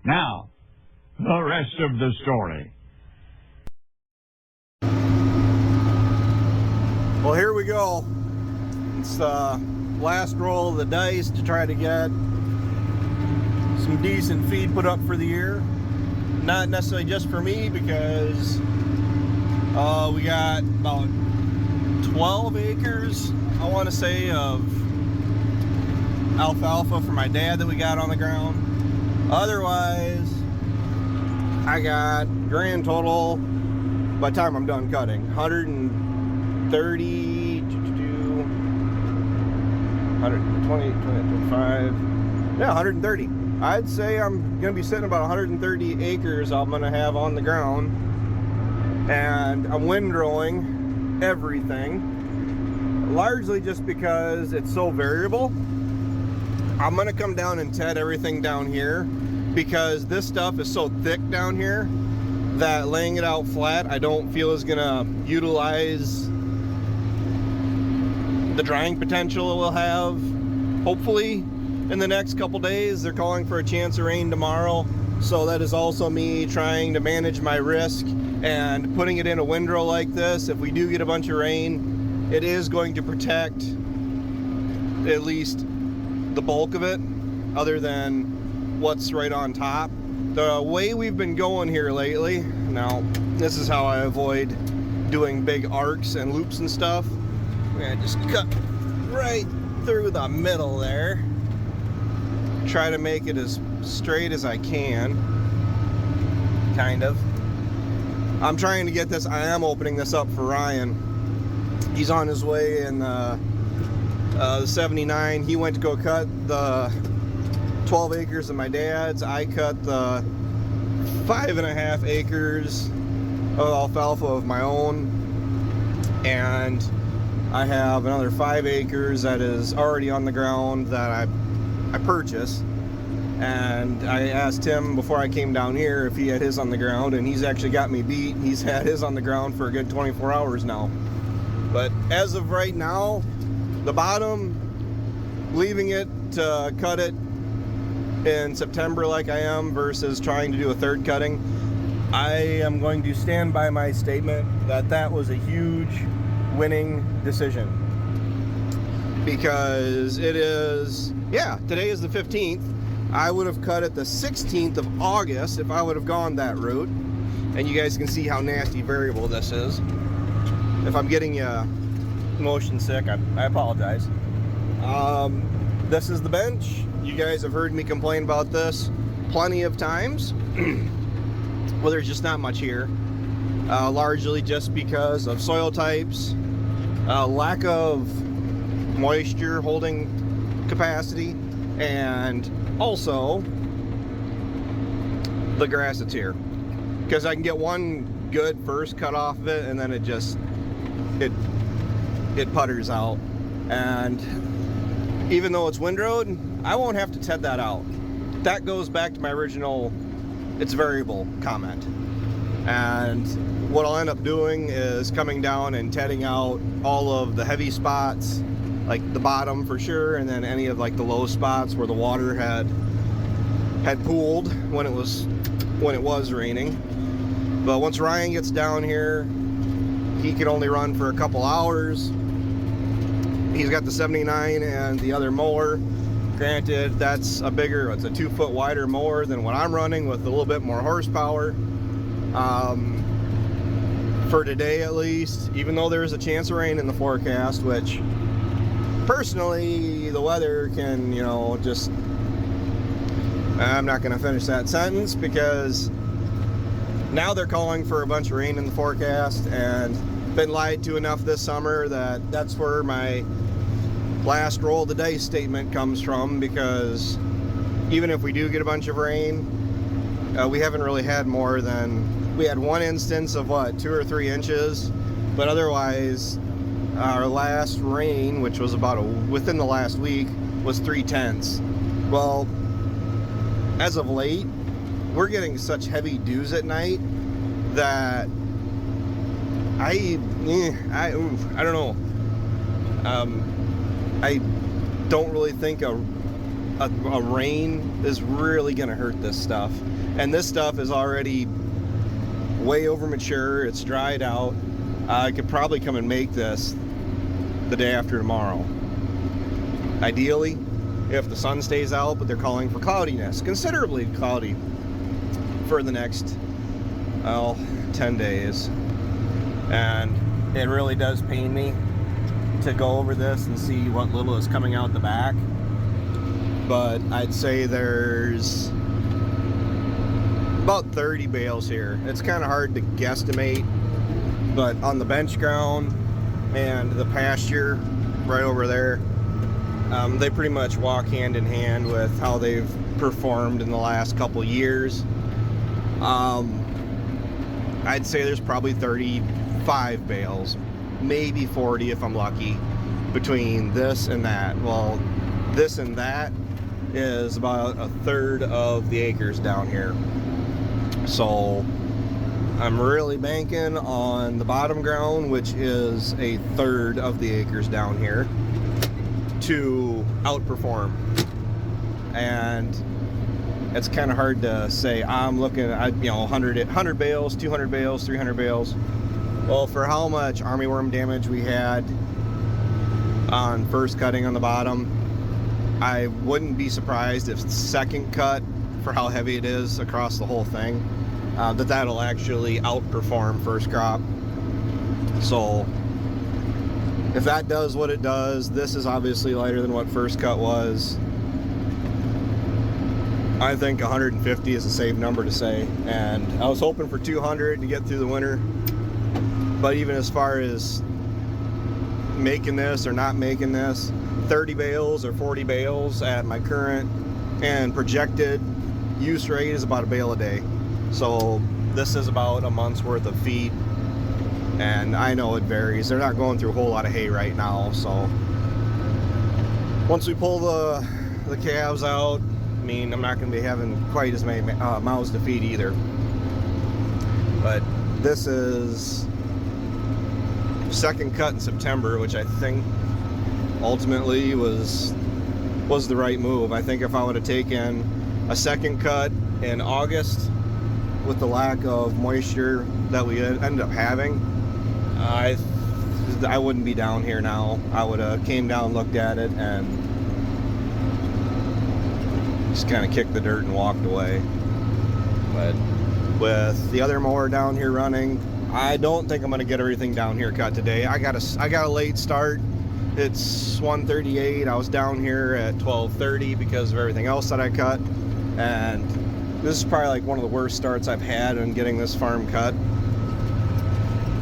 Now, the rest of the story. Well, here we go. It's the last roll of the dice to try to get some decent feed put up for the year. Not necessarily just for me, because we got about 12 acres, I want to say, of alfalfa for my dad that we got on the ground. Otherwise, I got grand total, by the time I'm done cutting, 130 120, 25, yeah, 130. I'd say I'm gonna be sitting about 130 acres I'm gonna have on the ground, and I'm windrowing everything, largely just because it's so variable. I'm gonna come down and ted everything down here because this stuff is so thick down here that laying it out flat I don't feel is gonna utilize the drying potential it will have. Hopefully in the next couple days. They're calling for a chance of rain tomorrow, so that is also me trying to manage my risk and putting it in a windrow like this. If we do get a bunch of rain, it is going to protect at least the bulk of it, other than what's right on top. The way we've been going here lately, now this is how I avoid doing big arcs and loops and stuff. We're gonna just cut right through the middle there. Try to make it as straight as I can, kind of. I'm trying to get this, I am opening this up for Ryan. He's on his way in the 79. He went to go cut the 12 acres of my dad's. I cut the 5.5 acres of alfalfa of my own, and I have another 5 acres that is already on the ground that I purchased. And I asked him before I came down here if he had his on the ground, and he's actually got me beat. He's had his on the ground for a good 24 hours now. But as of right now, the bottom, leaving it to cut it in September like I am versus trying to do a third cutting, I am going to stand by my statement that that was a huge winning decision. Because it is, yeah, today is the 15th. I would have cut it the 16th of August if I would have gone that route. And you guys can see how nasty variable this is. If I'm getting you motion sick, I apologize. This is the bench. You guys have heard me complain about this plenty of times. Well, there's just not much here. Largely just because of soil types, lack of moisture holding capacity, and also the grass that's here. Because I can get one good first cut off of it, and then it just it putters out. And even though it's windrowed, I won't have to ted that out. That goes back to my original it's variable comment. And what I'll end up doing is coming down and tedding out all of the heavy spots, like the bottom for sure, and then any of like the low spots where the water had pooled when it was raining. But once Ryan gets down here, he can only run for a couple hours. He's got the 79 and the other mower. Granted, that's it's a 2 foot wider mower than what I'm running, with a little bit more horsepower. For today at least, even though there's a chance of rain in the forecast, which personally the weather can, just, I'm not going to finish that sentence, because now they're calling for a bunch of rain in the forecast, and been lied to enough this summer that's where my last roll of the dice statement comes from. Because even if we do get a bunch of rain, we haven't really had more than, we had one instance of 2 or 3 inches, but otherwise our last rain, which was about within the last week, was 3/10. Well, as of late, we're getting such heavy dews at night that I don't know. I don't really think a a rain is really going to hurt this stuff. And this stuff is already way over mature. It's dried out. I could probably come and make this the day after tomorrow. Ideally, if the sun stays out, but they're calling for cloudiness, considerably cloudy for the next 10 days. And it really does pain me to go over this and see what little is coming out the back. But I'd say there's about 30 bales here. It's kind of hard to guesstimate, but on the bench ground and the pasture right over there, they pretty much walk hand in hand with how they've performed in the last couple years. I'd say there's probably 35 bales, maybe 40 if I'm lucky, between this and that. Well, this and that is about a third of the acres down here. So I'm really banking on the bottom ground, which is a third of the acres down here, to outperform. And it's kind of hard to say. I'm looking at 100 bales, 200 bales, 300 bales. Well, for how much armyworm damage we had on first cutting on the bottom, I wouldn't be surprised if second cut, for how heavy it is across the whole thing, that'll actually outperform first crop. So if that does what it does, this is obviously lighter than what first cut was. I think 150 is a safe number to say, and I was hoping for 200 to get through the winter. But even as far as making this or not making this, 30 bales or 40 bales at my current and projected use rate is about a bale a day. So this is about a month's worth of feed, and I know it varies. They're not going through a whole lot of hay right now, so once we pull the calves out, I mean, I'm not going to be having quite as many mouths to feed either. But this is second cut in September, which I think ultimately was the right move. I think if I would have taken a second cut in August with the lack of moisture that we ended up having, I wouldn't be down here now. I would have came down, looked at it, and just kind of kicked the dirt and walked away. But with the other mower down here running, I don't think I'm going to get everything down here cut today. I got a late start. It's 1:38. I was down here at 12:30 because of everything else that I cut, and this is probably like one of the worst starts I've had in getting this farm cut.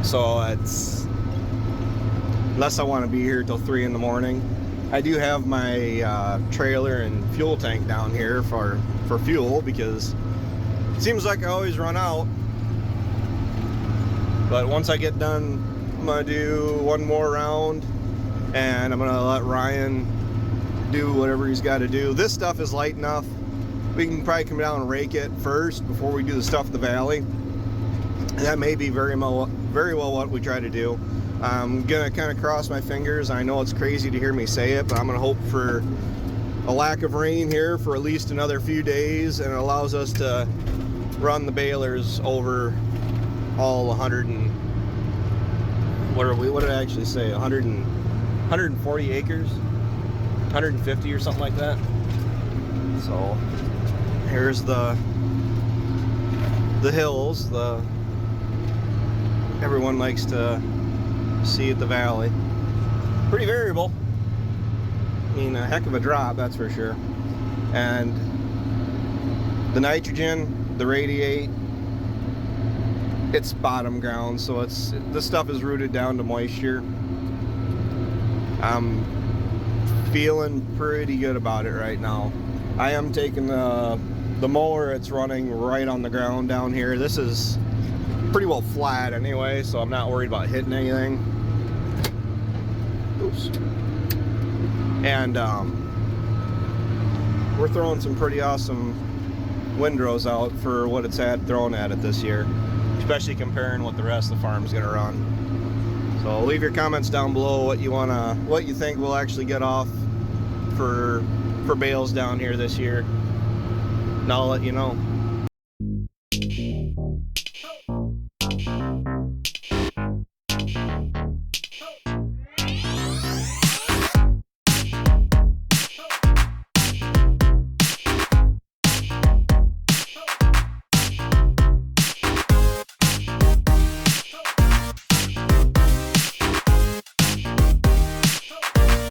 So it's, unless I want to be here till 3 in the morning. I do have my trailer and fuel tank down here for fuel, because it seems like I always run out. But once I get done, I'm gonna do one more round, and I'm gonna let Ryan do whatever he's got to do. This stuff is light enough. We can probably come down and rake it first before we do the stuff in the valley. And that may be very well what we try to do. I'm gonna kind of cross my fingers. I know it's crazy to hear me say it, but I'm gonna hope for a lack of rain here for at least another few days, and it allows us to run the balers over all 100 and what did I actually say, 140 acres, 150 or something like that. So here's the hills, everyone likes to see at the valley. Pretty variable. I mean, a heck of a drop, that's for sure. And the nitrogen, the radiate, it's bottom ground, so this stuff is rooted down to moisture. I'm feeling pretty good about it right now. I am taking the mower. It's running right on the ground down here. This is pretty well flat anyway, so I'm not worried about hitting anything. Oops. And we're throwing some pretty awesome windrows out for what it's had thrown at it this year, especially comparing what the rest of the farm's gonna run. So leave your comments down below what you think we'll actually get off for for bales down here this year. And I'll let you know.